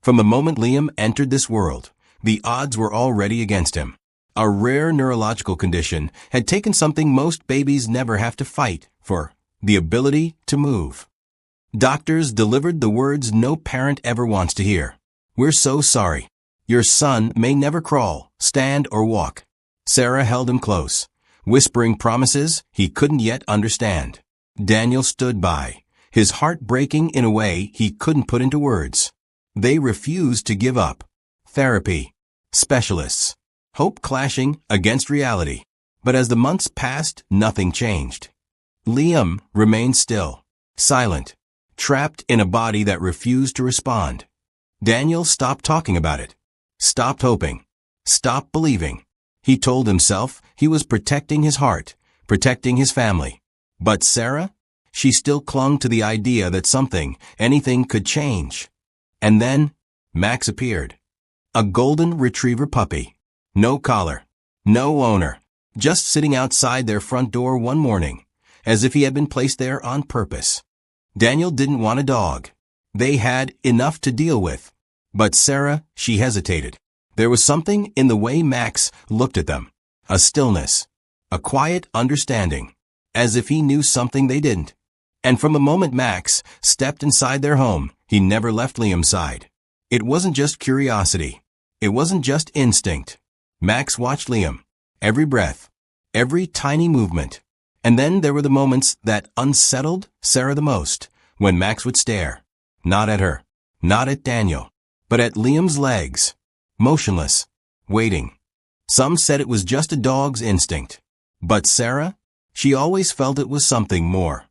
From the moment Liam entered this world, the odds were already against him. A rare neurological condition had taken something most babies never have to fight for: the ability to move. Doctors delivered the words no parent ever wants to hear. "We're so sorry. Your son may never crawl, stand, or walk." Sarah held him close, whispering promises he couldn't yet understand. Daniel stood by, his heart breaking in a way he couldn't put into words. They refused to give up. Therapy, specialists, hope clashing against reality. But as the months passed, nothing changed. Liam remained still, silent, trapped in a body that refused to respond. Daniel stopped talking about it, stopped hoping, stopped believing. He told himself he was protecting his heart, protecting his family. But Sarah? She still clung to the idea that something, anything, could change. And then, Max appeared. A golden retriever puppy. No collar, no owner, just sitting outside their front door one morning, as if he had been placed there on purpose. Daniel didn't want a dog. They had enough to deal with. But Sarah, she hesitated. There was something in the way Max looked at them. A stillness, a quiet understanding, as if he knew something they didn't. And from the moment Max stepped inside their home, he never left Liam's side. It wasn't just curiosity. It wasn't just instinct. Max watched Liam, every breath, every tiny movement. And then there were the moments that unsettled Sarah the most, when Max would stare, not at her, not at Daniel, but at Liam's legs, motionless, waiting. Some said it was just a dog's instinct. But Sarah? She always felt it was something more.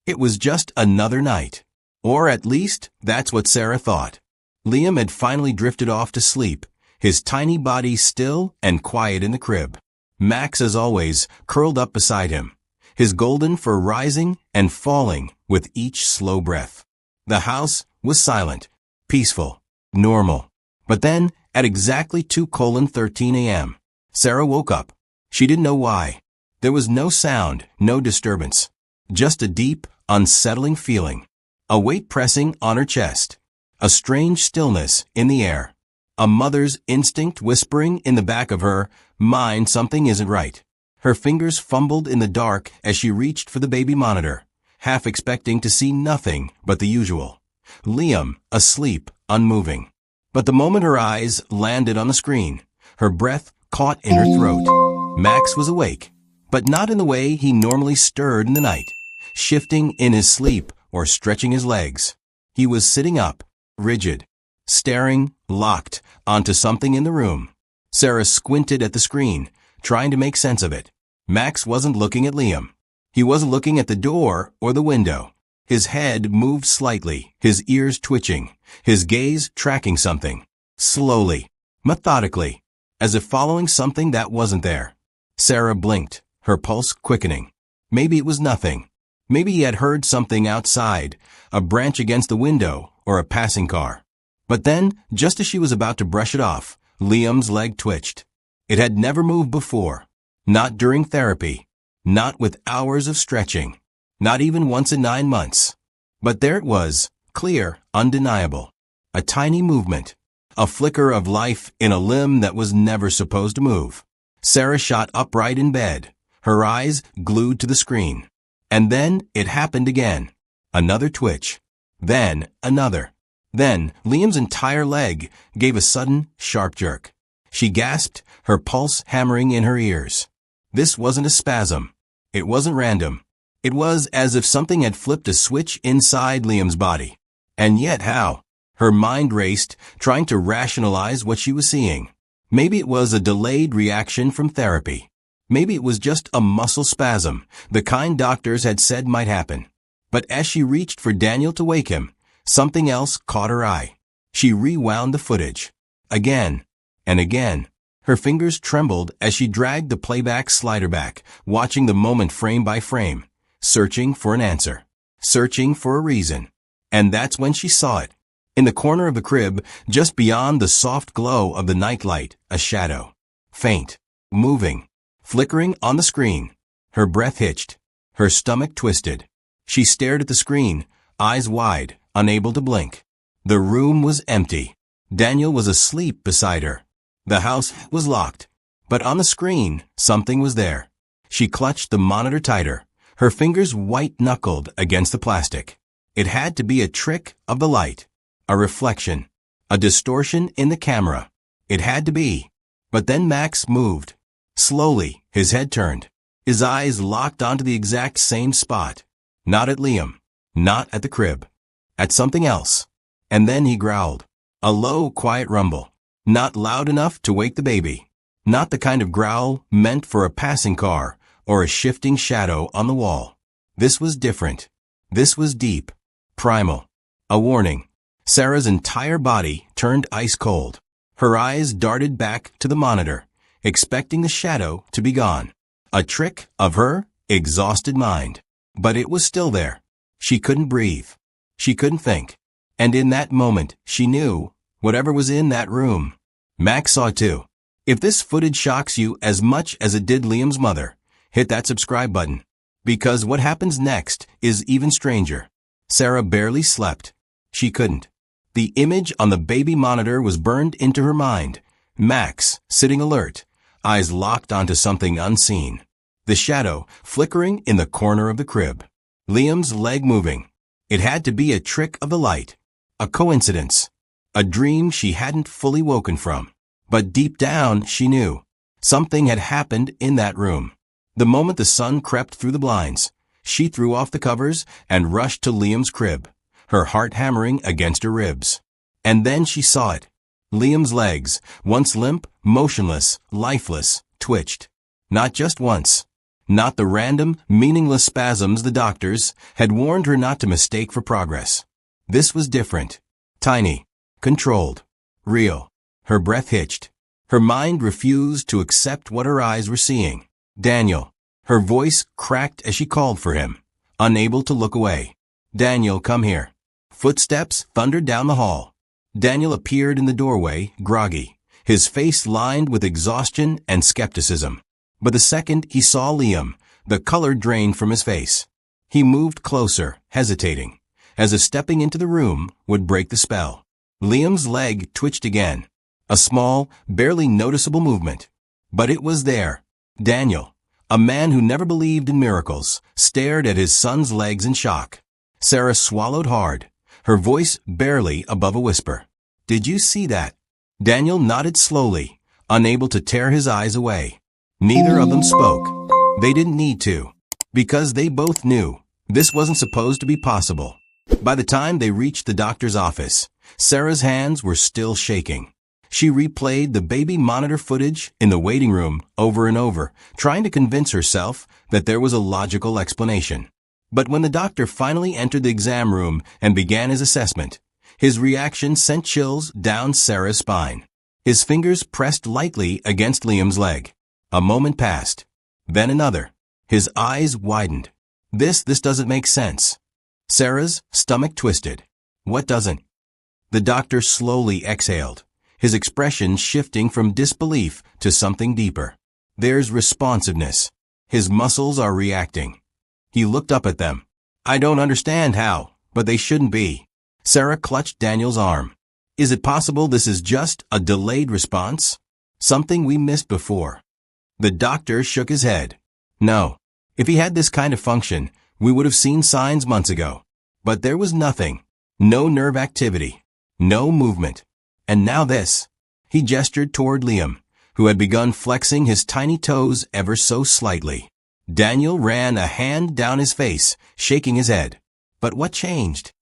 It was just another night. Or at least, that's what Sarah thought. Liam had finally drifted off to sleep, his tiny body still and quiet in the crib. Max, as always, curled up beside him, his golden fur rising and falling with each slow breath. The house was silent, peaceful, normal. But then, at exactly 2:13 a.m., Sarah woke up. She didn't know why. There was no sound, no disturbance. Just a deep, unsettling feeling. A weight pressing on her chest. A strange stillness in the air. A mother's instinct whispering in the back of her mind something isn't right. Her fingers fumbled in the dark as she reached for the baby monitor, half expecting to see nothing but the usual. Liam, asleep, unmoving. But the moment her eyes landed on the screen, her breath caught in her throat. Max was awake, but not in the way he normally stirred in the night, shifting in his sleep or stretching his legs. He was sitting up, rigid, staring, locked, onto something in the room. Sarah squinted at the screen, trying to make sense of it. Max wasn't looking at Liam. He wasn't looking at the door or the window. His head moved slightly, his ears twitching, his gaze tracking something. Slowly, methodically, as if following something that wasn't there. Sarah blinked, her pulse quickening. Maybe it was nothing. Maybe he had heard something outside, a branch against the window or a passing car. But then, just as she was about to brush it off, Liam's leg twitched. It had never moved before. Not during therapy. Not with hours of stretching. Not even once in 9 months. But there it was, clear, undeniable. A tiny movement. A flicker of life in a limb that was never supposed to move. Sarah shot upright in bed, her eyes glued to the screen. And then it happened again. Another twitch. Then another. Then Liam's entire leg gave a sudden, sharp jerk. She gasped, her pulse hammering in her ears. This wasn't a spasm. It wasn't random. It was as if something had flipped a switch inside Liam's body. And yet how? Her mind raced, trying to rationalize what she was seeing. Maybe it was a delayed reaction from therapy. Maybe it was just a muscle spasm, the kind doctors had said might happen. But as she reached for Daniel to wake him, something else caught her eye. She rewound the footage. Again and again. Her fingers trembled as she dragged the playback slider back, watching the moment frame by frame, searching for an answer, searching for a reason. And that's when she saw it. In the corner of the crib, just beyond the soft glow of the nightlight, a shadow. Faint, moving, flickering on the screen. Her breath hitched, her stomach twisted. She stared at the screen, eyes wide, unable to blink. The room was empty. Daniel was asleep beside her. The house was locked. But on the screen, something was there. She clutched the monitor tighter, her fingers white-knuckled against the plastic. It had to be a trick of the light. A reflection. A distortion in the camera. It had to be. But then Max moved. Slowly, his head turned. His eyes locked onto the exact same spot. Not at Liam. Not at the crib. At something else. And then he growled. A low, quiet rumble. Not loud enough to wake the baby. Not the kind of growl meant for a passing car or a shifting shadow on the wall. This was different. This was deep. Primal. A warning. Sarah's entire body turned ice cold. Her eyes darted back to the monitor, expecting the shadow to be gone. A trick of her exhausted mind. But it was still there. She couldn't breathe. She couldn't think. And in that moment, she knew whatever was in that room. Max saw too. If this footage shocks you as much as it did Liam's mother, hit that subscribe button. Because what happens next is even stranger. Sarah barely slept. She couldn't. The image on the baby monitor was burned into her mind. Max, sitting alert, eyes locked onto something unseen. The shadow flickering in the corner of the crib. Liam's leg moving. It had to be a trick of the light. A coincidence. A dream she hadn't fully woken from. But deep down, she knew. Something had happened in that room. The moment the sun crept through the blinds, she threw off the covers and rushed to Liam's crib, her heart hammering against her ribs. And then she saw it. Liam's legs, once limp, motionless, lifeless, twitched. Not just once. Not the random, meaningless spasms the doctors had warned her not to mistake for progress. This was different. Tiny. Controlled. Real. Her breath hitched. Her mind refused to accept what her eyes were seeing. Daniel. Her voice cracked as she called for him, unable to look away. Daniel, come here. Footsteps thundered down the hall. Daniel appeared in the doorway, groggy, his face lined with exhaustion and skepticism. But the second he saw Liam, the color drained from his face. He moved closer, hesitating, as if stepping into the room would break the spell. Liam's leg twitched again. A small, barely noticeable movement. But it was there. Daniel, a man who never believed in miracles, stared at his son's legs in shock. Sarah swallowed hard, her voice barely above a whisper. Did you see that? Daniel nodded slowly, unable to tear his eyes away. Neither of them spoke. They didn't need to, because they both knew this wasn't supposed to be possible. By the time they reached the doctor's office, Sarah's hands were still shaking. She replayed the baby monitor footage in the waiting room over and over, trying to convince herself that there was a logical explanation. But when the doctor finally entered the exam room and began his assessment, his reaction sent chills down Sarah's spine. His fingers pressed lightly against Liam's leg. A moment passed. Then another. His eyes widened. This doesn't make sense. Sarah's stomach twisted. What doesn't? The doctor slowly exhaled, his expression shifting from disbelief to something deeper. There's responsiveness. His muscles are reacting. He looked up at them. I don't understand how, but they shouldn't be. Sarah clutched Daniel's arm. Is it possible this is just a delayed response? Something we missed before. The doctor shook his head. No. If he had this kind of function, we would have seen signs months ago. But there was nothing. No nerve activity. No movement. And now this. He gestured toward Liam, who had begun flexing his tiny toes ever so slightly. Daniel ran a hand down his face, shaking his head. But what changed?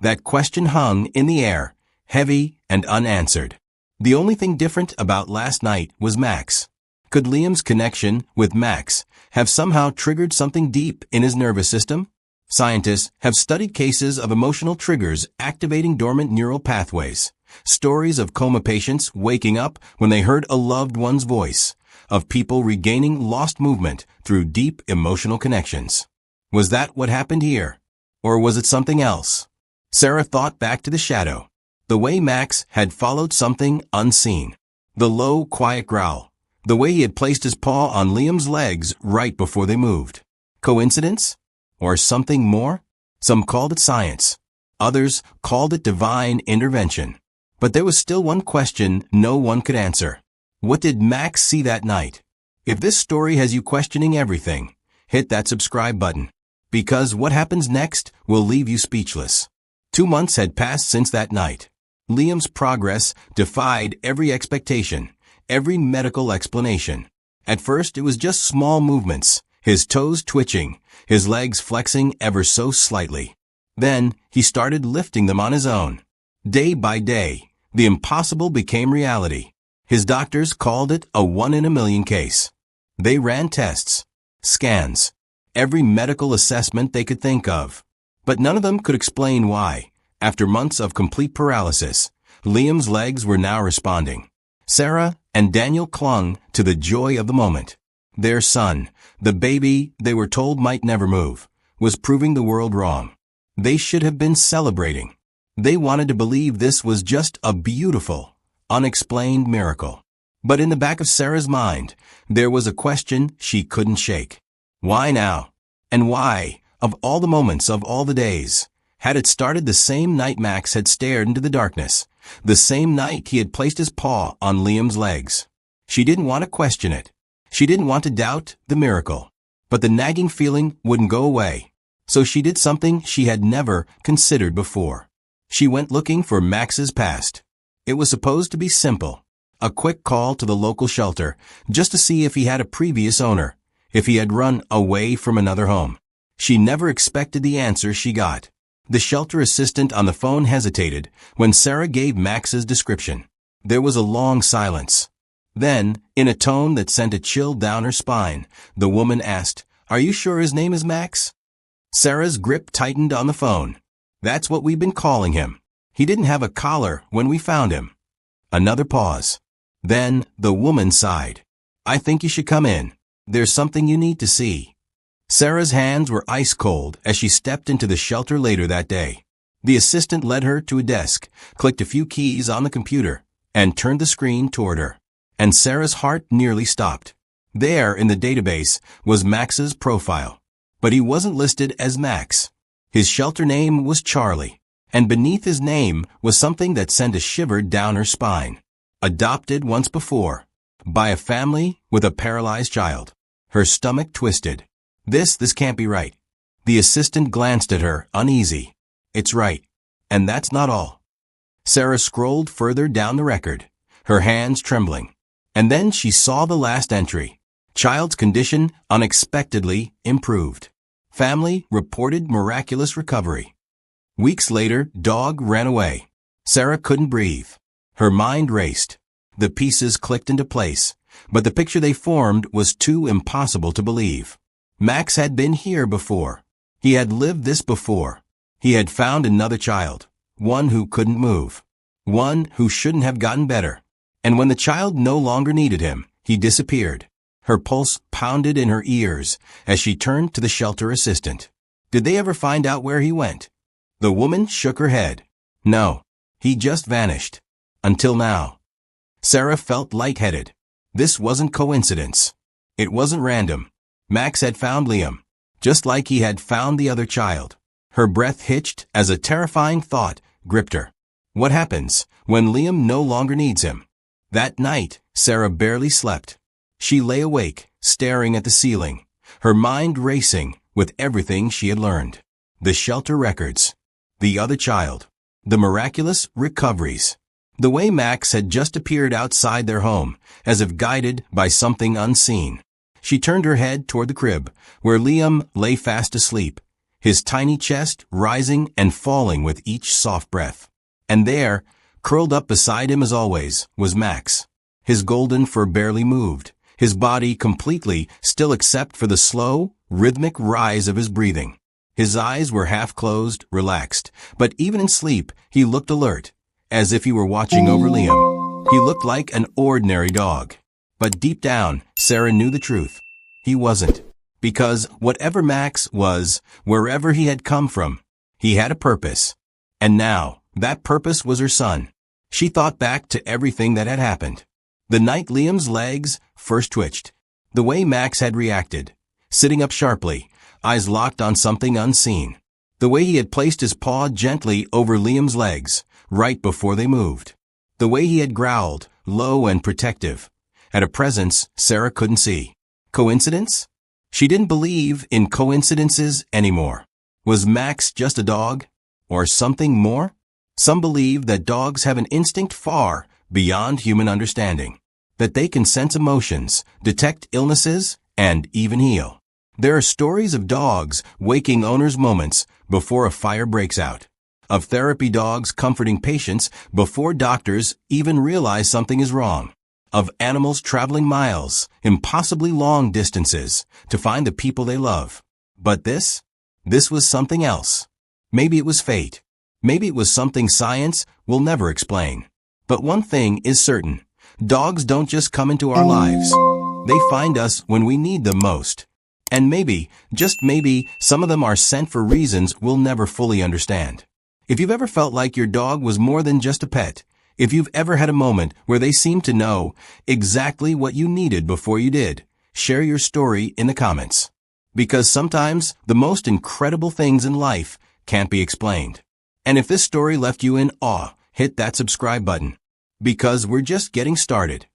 That question hung in the air, heavy and unanswered. The only thing different about last night was Max. Could Liam's connection with Max have somehow triggered something deep in his nervous system? Scientists have studied cases of emotional triggers activating dormant neural pathways, stories of coma patients waking up when they heard a loved one's voice, of people regaining lost movement through deep emotional connections. Was that what happened here? Or was it something else? Sarah thought back to the shadow, the way Max had followed something unseen, the low, quiet growl, the way he had placed his paw on Liam's legs right before they moved. Coincidence? Or something more? Some called it science. Others called it divine intervention. But there was still one question no one could answer. What did Max see that night? If this story has you questioning everything, hit that subscribe button. Because what happens next will leave you speechless. 2 months had passed since that night. Liam's progress defied every expectation, every medical explanation. At first, it was just small movements, his toes twitching, his legs flexing ever so slightly. Then, he started lifting them on his own. Day by day, the impossible became reality. His doctors called it a 1 in a million case. They ran tests, scans, every medical assessment they could think of. But none of them could explain why, after months of complete paralysis, Liam's legs were now responding. Sarah and Daniel clung to the joy of the moment. Their son, the baby they were told might never move, was proving the world wrong. They should have been celebrating. They wanted to believe this was just a beautiful, unexplained miracle. But in the back of Sarah's mind, there was a question she couldn't shake. Why now? And why, of all the moments of all the days, had it started the same night Max had stared into the darkness, the same night he had placed his paw on Liam's legs? She didn't want to question it. She didn't want to doubt the miracle. But the nagging feeling wouldn't go away. So she did something she had never considered before. She went looking for Max's past. It was supposed to be simple. A quick call to the local shelter, just to see if he had a previous owner, if he had run away from another home. She never expected the answer she got. The shelter assistant on the phone hesitated when Sarah gave Max's description. There was a long silence. Then, in a tone that sent a chill down her spine, the woman asked, "Are you sure his name is Max?" Sarah's grip tightened on the phone. "That's what we've been calling him. He didn't have a collar when we found him." Another pause. Then, the woman sighed. "I think you should come in. There's something you need to see." Sarah's hands were ice cold as she stepped into the shelter later that day. The assistant led her to a desk, clicked a few keys on the computer, and turned the screen toward her. And Sarah's heart nearly stopped. There, in the database, was Max's profile. But he wasn't listed as Max. His shelter name was Charlie, and beneath his name was something that sent a shiver down her spine. Adopted once before, by a family with a paralyzed child. Her stomach twisted. This can't be right. The assistant glanced at her, uneasy. "It's right. And that's not all." Sarah scrolled further down the record, her hands trembling. And then she saw the last entry. Child's condition unexpectedly improved. Family reported miraculous recovery. Weeks later, dog ran away. Sarah couldn't breathe. Her mind raced. The pieces clicked into place, but the picture they formed was too impossible to believe. Max had been here before. He had lived this before. He had found another child, one who couldn't move, one who shouldn't have gotten better. And when the child no longer needed him, he disappeared. Her pulse pounded in her ears as she turned to the shelter assistant. Did they ever find out where he went? The woman shook her head. No, he just vanished. Until now. Sarah felt lightheaded. This wasn't coincidence. It wasn't random. Max had found Liam, just like he had found the other child. Her breath hitched as a terrifying thought gripped her. What happens when Liam no longer needs him? That night, Sarah barely slept. She lay awake, staring at the ceiling, her mind racing with everything she had learned. The shelter records, the other child, the miraculous recoveries. The way Max had just appeared outside their home, as if guided by something unseen. She turned her head toward the crib, where Liam lay fast asleep, his tiny chest rising and falling with each soft breath. And there, curled up beside him as always, was Max. His golden fur barely moved, his body completely still except for the slow, rhythmic rise of his breathing. His eyes were half closed, relaxed, but even in sleep, he looked alert, as if he were watching over Liam. He looked like an ordinary dog. But deep down, Sarah knew the truth. He wasn't. Because whatever Max was, wherever he had come from, he had a purpose. And now, that purpose was her son. She thought back to everything that had happened. The night Liam's legs first twitched. The way Max had reacted, sitting up sharply, eyes locked on something unseen. The way he had placed his paw gently over Liam's legs, right before they moved. The way he had growled, low and protective, at a presence Sarah couldn't see. Coincidence? She didn't believe in coincidences anymore. Was Max just a dog? Or something more? Some believe that dogs have an instinct far beyond human understanding, that they can sense emotions, detect illnesses, and even heal. There are stories of dogs waking owners moments before a fire breaks out, of therapy dogs comforting patients before doctors even realize something is wrong, of animals traveling miles, impossibly long distances, to find the people they love. But this was something else. Maybe it was fate. Maybe it was something science will never explain. But one thing is certain. Dogs don't just come into our lives. They find us when we need them most. And maybe, just maybe, some of them are sent for reasons we'll never fully understand. If you've ever felt like your dog was more than just a pet, if you've ever had a moment where they seemed to know exactly what you needed before you did, share your story in the comments. Because sometimes the most incredible things in life can't be explained. And if this story left you in awe, hit that subscribe button. Because we're just getting started.